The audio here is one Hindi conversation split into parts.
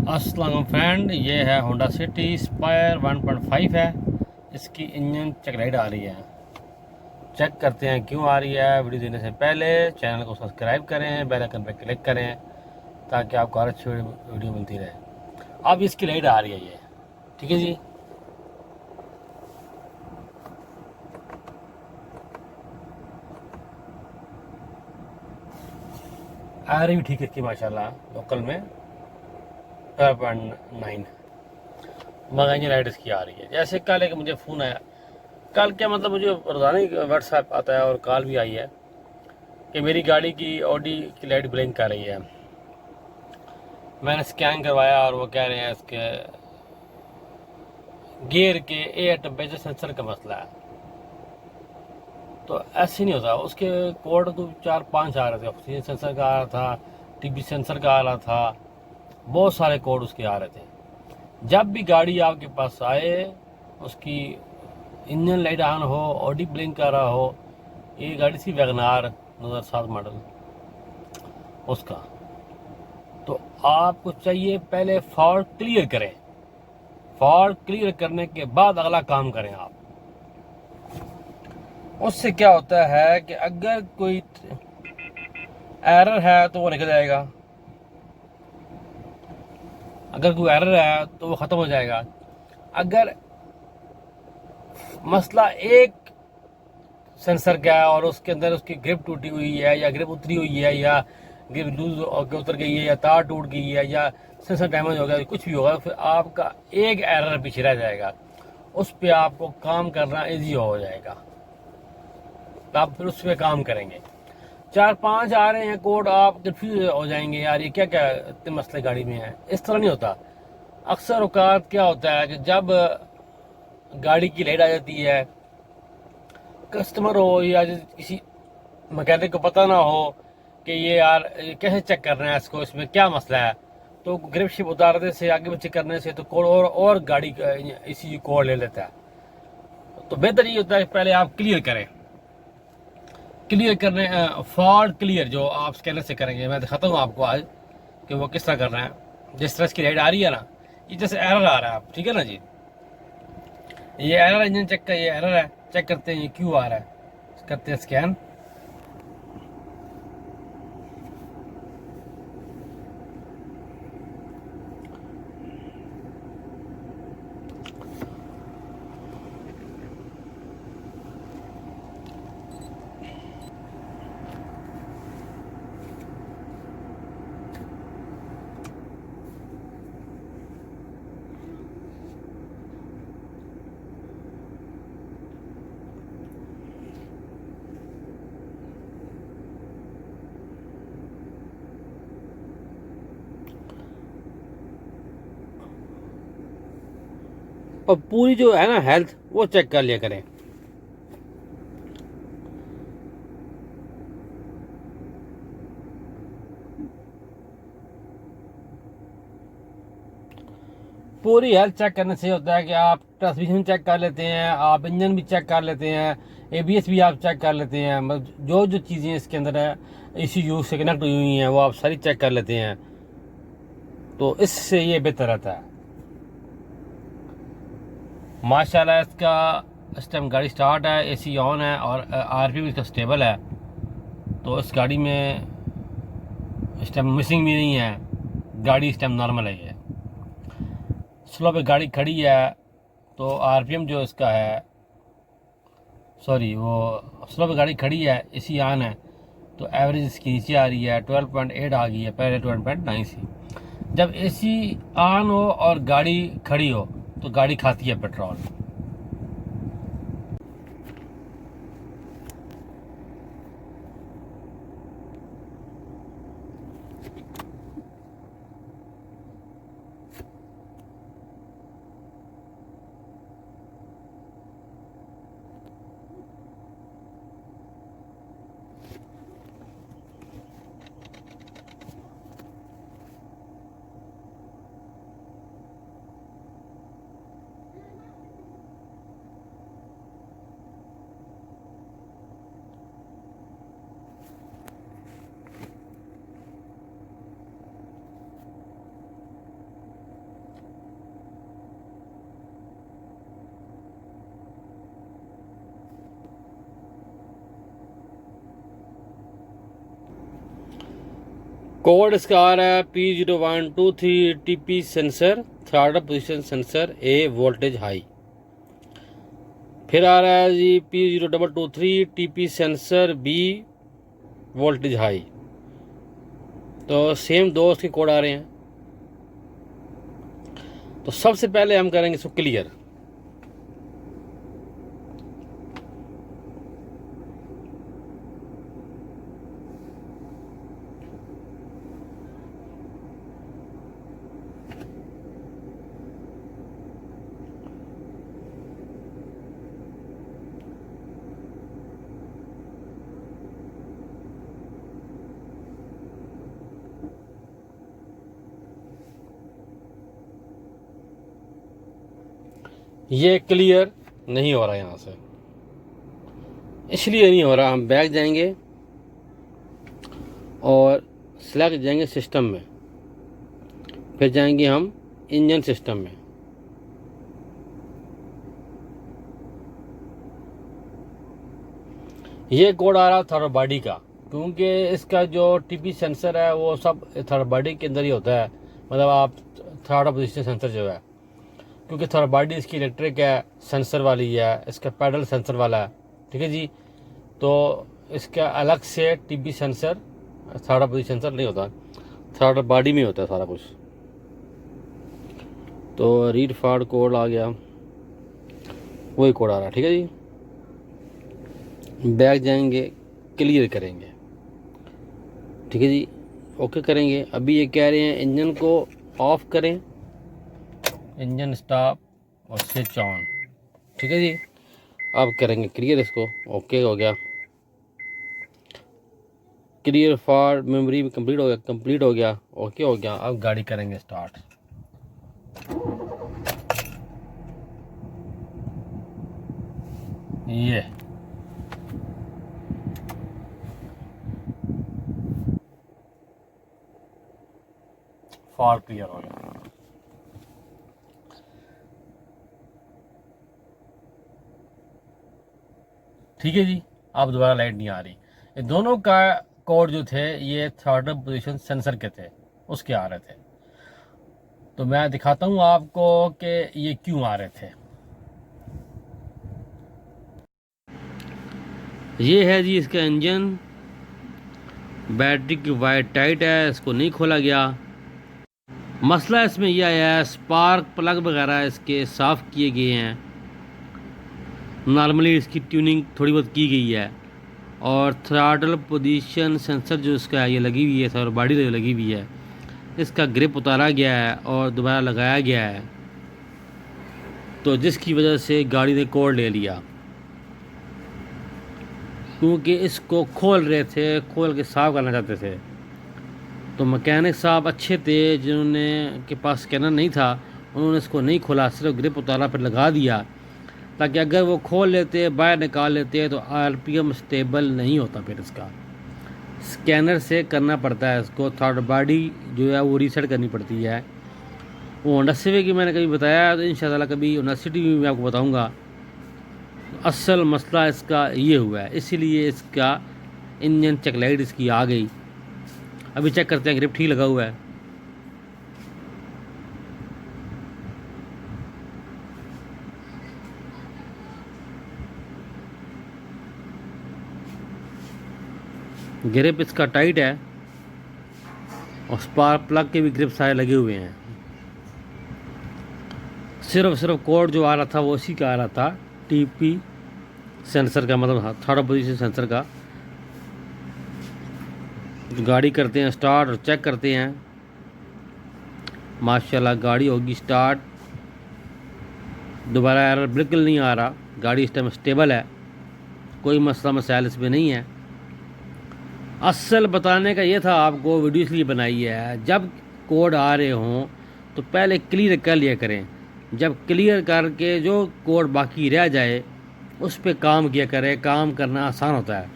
अस्सलाम फ्रेंड, ये है होंडा सिटी स्पायर 1.5 है। इसकी इंजन चेक लाइट आ रही है। चेक करते हैं क्यों आ रही है। वीडियो देने से पहले चैनल को सब्सक्राइब करें, बेल आइकन पर क्लिक करें ताकि आपको हर अच्छी वीडियो मिलती रहे। अब इसकी लाइट आ रही है ये, ठीक है जी। आ रही भी ठीक है इसकी माशाल्लाह। लोकल में 12.9 मगर इंजन लाइट इसकी आ रही है। जैसे कल एक मुझे फ़ोन आया, कल क्या मतलब मुझे रोज़ाना ही व्हाट्सएप आता है और कॉल भी आई है कि मेरी गाड़ी की ऑडी की लाइट ब्लिंक कर रही है। मैंने स्कैन करवाया और वो कह रहे हैं इसके गियर के एयर टेम्परेचर सेंसर का मसला है। तो ऐसे नहीं होता। उसके कोड तो 4-5 आ रहे थे। ऑक्सीजन सेंसर का आ रहा था, टीबी सेंसर का आ रहा था, बहुत सारे कोड उसके आ रहे थे। जब भी गाड़ी आपके पास आए, उसकी इंजन लाइट ऑन हो, ऑडी ब्लिंक कर रहा हो, ये गाड़ी थी वैगनार 2007 मॉडल उसका, तो आपको चाहिए पहले फॉल्ट क्लियर करें। फॉल्ट क्लियर करने के बाद अगला काम करें आप। उससे क्या होता है कि अगर कोई एरर है तो वो निकल जाएगा। अगर कोई एरर है तो वो ख़त्म हो जाएगा। अगर मसला एक सेंसर का है और उसके अंदर उसकी ग्रिप टूटी हुई है या ग्रिप उतरी हुई है या ग्रिप लूज होकर उतर गई है या तार टूट गई है या सेंसर डैमेज हो गया, कुछ भी होगा, फिर आपका एक एरर पीछे रह जाएगा। उस पर आपको काम करना ईजी हो जाएगा। तो आप फिर उस पर काम करेंगे। 4-5 आ रहे हैं कोड, आप कंफ्यूज हो जाएंगे, यार ये क्या क्या इतने मसले गाड़ी में हैं। इस तरह नहीं होता। अक्सर औकात क्या होता है कि जब गाड़ी की लाइट आ जाती है, कस्टमर हो या किसी मैकेनिक को पता ना हो कि ये यार ये कैसे चेक करना है इसको, इसमें क्या मसला है, तो ग्रिप शिप उतारने से, आगे पीछे करने से तो कोड और गाड़ी का इसी कोड ले लेता है। तो बेहतर ये होता है कि पहले आप क्लियर करें। क्लियर करने फॉल्ट क्लियर जो आप स्कैनर से करेंगे, मैं दिखाता हूँ आपको आज कि वो किस तरह करना है। जिस तरह इसकी लाइट आ रही है ना, ये जैसे एरर आ रहा है, आप ठीक है ना जी, ये एरर इंजन चेक का ये एरर है। चेक करते हैं ये क्यों आ रहा है, करते हैं स्कैन। और पूरी जो है ना हेल्थ, वो चेक कर लिया करें। पूरी हेल्थ चेक करने से होता है कि आप ट्रांसमिशन चेक कर लेते हैं, आप इंजन भी चेक कर लेते हैं, एबीएस भी आप चेक कर लेते हैं। मतलब जो जो चीज़ें इसके अंदर है, इसी यू से कनेक्ट हुई हुई हैं, वो आप सारी चेक कर लेते हैं। तो इससे ये बेहतर रहता है। माशाल्लाह इसका इस टाइम गाड़ी स्टार्ट है, एसी ऑन है और आरपीएम इसका स्टेबल है। तो इस गाड़ी में इस टाइम मिसिंग भी नहीं है। गाड़ी इस टाइम नॉर्मल है। ये स्लो पे गाड़ी खड़ी है तो आरपीएम जो इसका है, सॉरी, वो स्लो पे गाड़ी खड़ी है, एसी ऑन है, तो एवरेज इसकी नीचे आ रही है, 12.8 आ गई है, पहले 12.9 थी। जब एसी ऑन हो और गाड़ी खड़ी हो तो गाड़ी खाती है पेट्रोल। कोड इसका आ रहा है P0123 TP sensor, third position sensor A, voltage high. फिर आ रहा है जी P0223 TP sensor B, voltage high. तो सेम दो उसके कोड आ रहे हैं। तो सबसे पहले हम करेंगे इसको क्लियर। ये क्लियर नहीं हो रहा यहाँ से, इसलिए नहीं हो रहा। हम बैक जाएंगे और सिलेक्ट जाएंगे सिस्टम में, फिर जाएंगे हम इंजन सिस्टम में। ये कोड आ रहा थर्ड बॉडी का, क्योंकि इसका जो टीपी सेंसर है वो सब थर्ड बॉडी के अंदर ही होता है। मतलब आप थर्ड पोजीशन सेंसर जो है, क्योंकि थर्ड बॉडी इसकी इलेक्ट्रिक है, सेंसर वाली है, इसका पैडल सेंसर वाला है। ठीक है जी। तो इसका अलग से TP sensor, third position sensor नहीं होता, थर्ड बॉडी में होता है सारा कुछ। तो रीड फॉरवर्ड कोड आ गया, वही कोड आ रहा है। ठीक है जी। बैक जाएंगे, क्लियर करेंगे। ठीक है जी, ओके करेंगे। अभी ये कह रहे हैं इंजन को ऑफ करें, इंजन स्टॉप और स्विच ऑन। ठीक है जी। अब करेंगे क्लियर इसको। ओके हो गया, क्लियर फॉर मेमोरी भी कंप्लीट हो गया, कंप्लीट हो गया, ओके हो गया। अब गाड़ी करेंगे स्टार्ट। ये फॉर क्लियर हो गया। ठीक है जी। अब दोबारा लाइट नहीं आ रही। ये दोनों का कोड जो थे ये थर्ड पोजीशन सेंसर के थे, उसके आ रहे थे। तो मैं दिखाता हूँ आपको कि ये क्यों आ रहे थे। ये है जी इसका इंजन, बैटरी की वायर टाइट है, इसको नहीं खोला गया। मसला इसमें यह आया है, स्पार्क प्लग वगैरह इसके साफ़ किए गए हैं, नॉर्मली इसकी ट्यूनिंग थोड़ी बहुत की गई है। और थ्रॉटल पोजीशन सेंसर जो इसका है ये लगी हुई है, थर्ड बॉडी लगी हुई है, इसका ग्रिप उतारा गया है और दोबारा लगाया गया है। तो जिसकी वजह से गाड़ी ने कोड ले लिया, क्योंकि इसको खोल रहे थे, खोल के साफ़ करना चाहते थे। तो मैकेनिक साहब अच्छे थे, जिन्होंने के पास स्कैनर नहीं था, उन्होंने इसको नहीं खोला, सिर्फ ग्रिप उतारा फिर लगा दिया, ताकि अगर वो खोल लेते, बाहर निकाल लेते तो आरपीएम स्टेबल नहीं होता। फिर इसका स्कैनर से करना पड़ता है, इसको थर्ड बॉडी जो है वो रीसेट करनी पड़ती है। वो होंडा सिविक की मैंने कभी बताया, तो इंशाल्लाह कभी होंडा सिटी भी मैं आपको बताऊँगा। असल मसला इसका ये हुआ है, इसीलिए इसका इंजन चेक लाइट इसकी आ गई। अभी चेक करते हैं, ग्रिप ठीक लगा हुआ है। ग्रिप इसका टाइट है और स्पार्क प्लग के भी ग्रिप सारे लगे हुए हैं। सिर्फ कोड जो आ रहा था वो उसी का आ रहा था, टीपी सेंसर का, मतलब थर्ड पोजीशन सेंसर का। गाड़ी करते हैं स्टार्ट और चेक करते हैं। माशाल्लाह गाड़ी होगी स्टार्ट, दोबारा एरर बिल्कुल नहीं आ रहा, गाड़ी इस टाइम स्टेबल है, कोई मसला मसाइल इसमें नहीं है। असल बताने का ये था आपको, वीडियो इसलिए बनाई है, जब कोड आ रहे हों तो पहले क्लियर कर लिया करें। जब क्लियर करके जो कोड बाकी रह जाए उस पर काम किया करें, काम करना आसान होता है।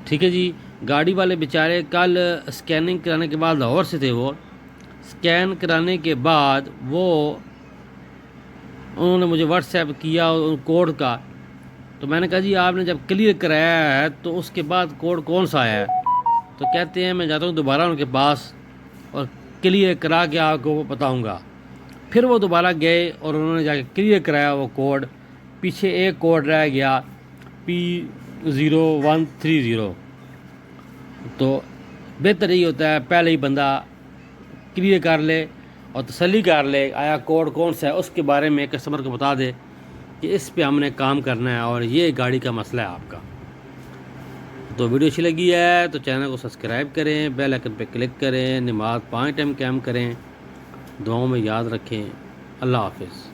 ठीक है जी। गाड़ी वाले बेचारे कल स्कैनिंग कराने के बाद लाहौर से थे, वो स्कैन कराने के बाद वो उन्होंने मुझे व्हाट्सएप किया कोड का। तो मैंने कहा जी आपने जब क्लियर कराया है तो उसके बाद कोड कौन सा आया है? तो कहते हैं मैं जाता हूँ दोबारा उनके पास और क्लियर करा के आपको बताऊँगा। फिर वो दोबारा गए और उन्होंने जाके क्लियर कराया वो कोड। पीछे एक कोड रह गया P0130। तो बेहतर यही होता है पहले ही बंदा क्लियर कर ले और तसल्ली कर ले आया कोड कौन सा है, उसके बारे में कस्टमर को बता दे कि इस पे हमने काम करना है और ये गाड़ी का मसला है आपका। तो वीडियो अच्छी लगी है तो चैनल को सब्सक्राइब करें, बेल आइकन पे क्लिक करें, नमाज 5 टाइम क़याम करें, दुआओं में याद रखें। अल्लाह हाफिज़।